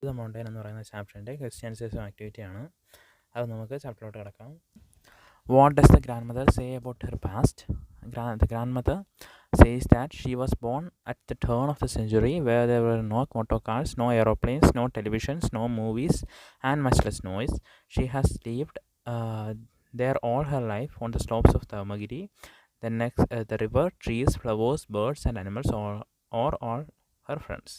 The mountain എന്ന് പറയുന്ന ചാപ്റ്ററിൻ്റെ ക്വസ്റ്റ്യൻ ആൻസേഴ്സും ആക്ടിവിറ്റിയാണ്. അത് നമുക്ക് ചാപ്റ്ററിലോട്ട് കിടക്കാം. What does the grandmother say about her past? The grandmother says that she was born at the turn of the century where there were no motor cars, no aeroplanes, no televisions, no movies, and much less noise. She has lived there all her life on the slopes of Dharmagiri. The river, trees, flowers, birds, and animals are all her friends.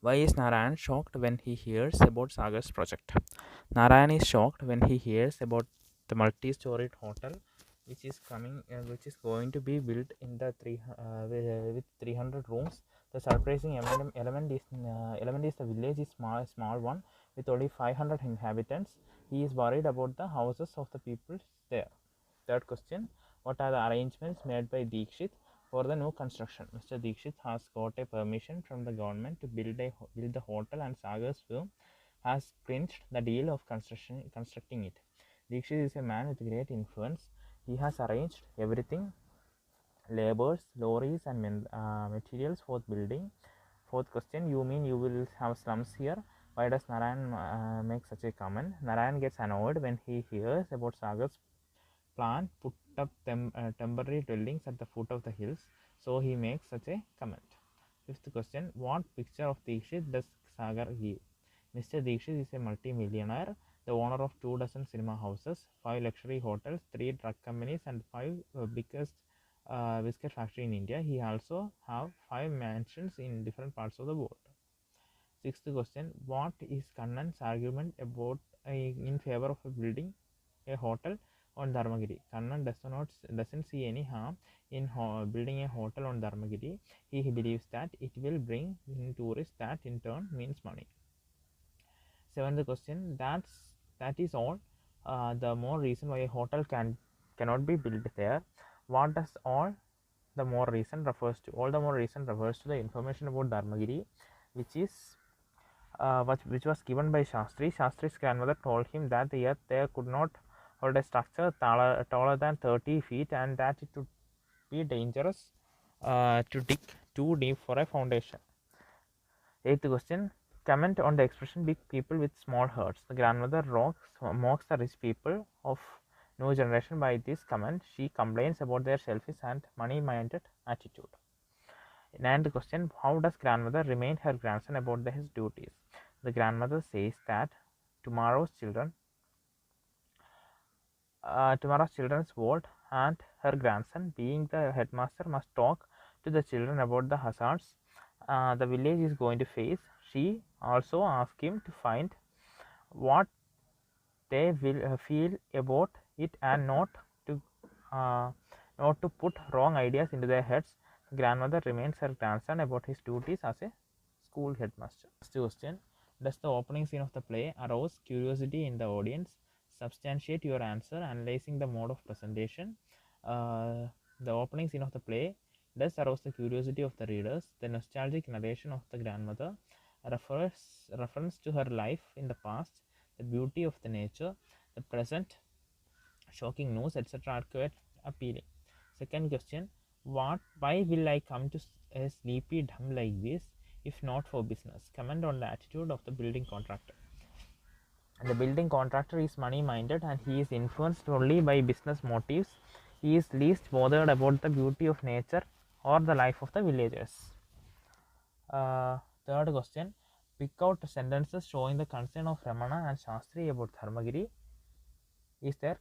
Why is Narayan shocked when he hears about Sagar's project? Narayan is shocked when he hears about the multi-storied hotel which is going to be built in the with 300 rooms. The surprising element is the village is small one with only 500 inhabitants. He is worried about the houses of the people there. Third question: what are the arrangements made by Dikshit for the new construction? Mr. Dikshit has got a permission from the government to build the hotel, and Sagar's firm has clinched the deal of constructing it. Dikshit is a man with great influence. He has arranged everything: labors, lorries, and materials for building. Fourth question: you mean you will have slums here? Why does Narayan make such a comment? Narayan gets annoyed when he hears about Sagar's plan put up temporary dwellings at the foot of the hills, so he makes such a comment. Fifth question: what picture of Dikshit does Sagar give? Mr. Dikshit is a multi-millionaire, the owner of 2 dozen cinema houses, 5 luxury hotels, 3 drug companies, and 5 biggest biscuit factory in India. He also have 5 mansions in different parts of the world. Sixth question: what is Kannan's argument about in favor of building a hotel on Dharmagiri? Kannan doesn't see any harm in building a hotel on Dharmagiri. He believes that it will bring in tourists, that in turn means money. Seventh question: that is all the more reason why a hotel cannot be built there. What does all the more reason refers to? All the more reason refers to the information about Dharmagiri, which was given by Shastri. Shastri's grandmother told him that the earth there could not hold a structure taller than 30 feet, and that it would be dangerous to dig too deep for a foundation. Eighth question: comment on the expression big people with small hearts. The grandmother mocks the rich people of new generation by this comment. She complains about their selfish and money-minded attitude. Ninth question: how does grandmother remind her grandson about his duties? The grandmother says that tomorrow's children's world, and her grandson, being the headmaster, must talk to the children about the hazards the village is going to face. She also asks him to find what they will feel about it, and not to put wrong ideas into their heads. Grandmother reminds her grandson about his duties as a school headmaster. Next question: does the opening scene of the play arouse curiosity in the audience? Substantiate your answer analyzing the mode of presentation. The opening scene of the play does arouse the curiosity of the readers. The nostalgic narration of the grandmother reference to her life in the past, the beauty of the nature, the present, shocking news, etc. are quite appealing. Second question: why will I come to a sleepy dumb like this if not for business? Comment on the attitude of the building contractor. The building contractor is money minded, and he is influenced only by business motives. He is least bothered about the beauty of nature or the life of the villagers. Third question: pick out sentences showing the concern of Ramana and Shastri about Dharmagiri. Is their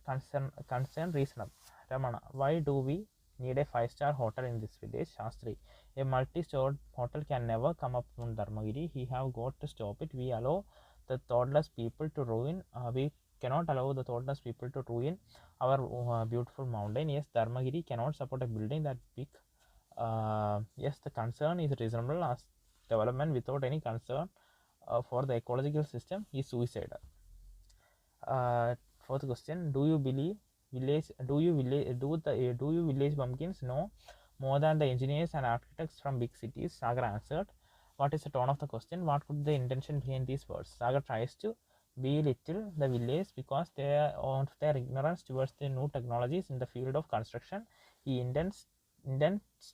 concern reasonable? Ramana: why do we need a 5-star hotel in this village? Shastri: a multi-stored hotel can never come up on Dharmagiri. We have got to stop it. We cannot allow the thoughtless people to ruin our beautiful mountain. Yes, Dharmagiri cannot support a building that big. Yes, the concern is reasonable, as development without any concern for the ecological system is suicidal. Fourth question: do you village bumpkins know more than the engineers and architects from big cities? Sagar answered. What is the tone of the question? What could the intention behind these words? Sagar tries to belittle the village because they are of their ignorance towards the new technologies in the field of construction. He intends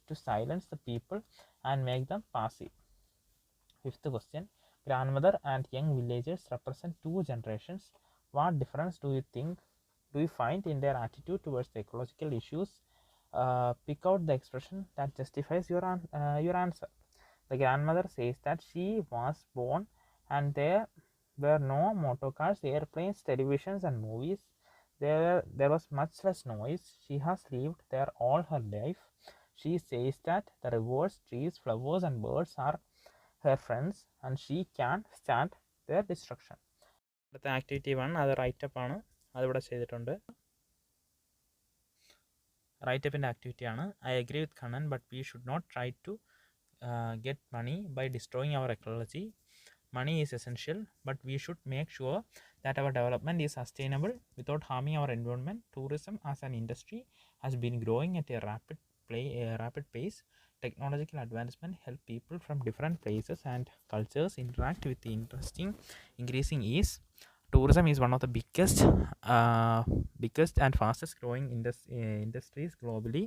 to silence the people and make them passive. Fifth question: grandmother and young villagers represent two generations. What difference do you find in their attitude towards the ecological issues? Pick out the expression that justifies your answer. The grandmother says that she was born and there were no motor cars, airplanes, televisions and movies. There was much less noise. She has lived there all her life. She says that the rivers, trees, flowers and birds are her friends and she can stand their destruction. അടുത്ത activity 1 അത് write up ആണ്. അതിവിടെ ചെയ്തിട്ടുണ്ട്. റൈറ്റപ്പിൻ്റെ ആക്ടിവിറ്റിയാണ്. I agree with Kannan but we should not try to get money by destroying our ecology. Money is essential, but we should make sure that our development is sustainable without harming our environment. Tourism as an industry has been growing at a rapid pace. Technological advancement help people from different places and cultures interact with the increasing ease. Tourism is one of the biggest and fastest growing industries globally.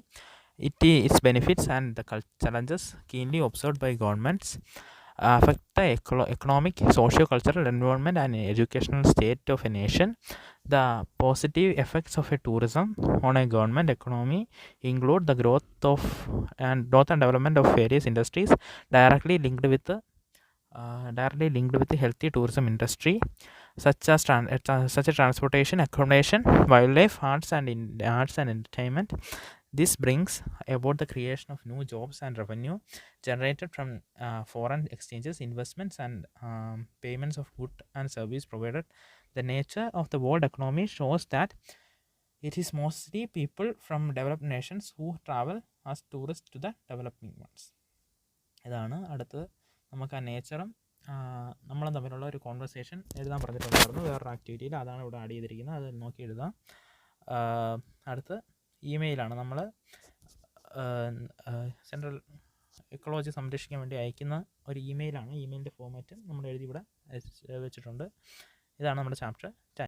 Its benefits and the challenges keenly observed by governments affect the economic, socio-cultural, environment and educational state of a nation. The positive effects of a tourism on a government economy include the growth and development of various industries directly linked with the healthy tourism industry, such as transportation, accommodation, wildlife, arts and entertainment. This brings about the creation of new jobs and revenue generated from foreign exchanges, investments and payments of goods and service provided. The nature of the world economy shows that it is mostly people from developed nations who travel as tourists to the developing ones. ഇതാണ് അടുത്തത്. നമുക്ക് ആ നേച്ചറും നമ്മളും തമ്മിലുള്ള ഒരു conversation എഴുതാൻ പറഞ്ഞിട്ടുണ്ടായിരുന്നു വേറൊരു ആക്ടിവിറ്റിയിൽ. അതാണ് ഇവിടെ ആഡ് ചെയ്തിരിക്കുന്നത്. അത് നോക്കി എഴുതാം. അടുത്ത് ഇമെയിലാണ്. നമ്മൾ സെൻട്രൽ എക്കോളജി സംരക്ഷിക്കാൻ വേണ്ടി അയക്കുന്ന ഒരു ഇമെയിലാണ്. ഇമെയിലിൻ്റെ ഫോമാറ്റ് നമ്മൾ എഴുതി ഇവിടെ വെച്ചിട്ടുണ്ട്. ഇതാണ് നമ്മുടെ ചാപ്റ്റർ.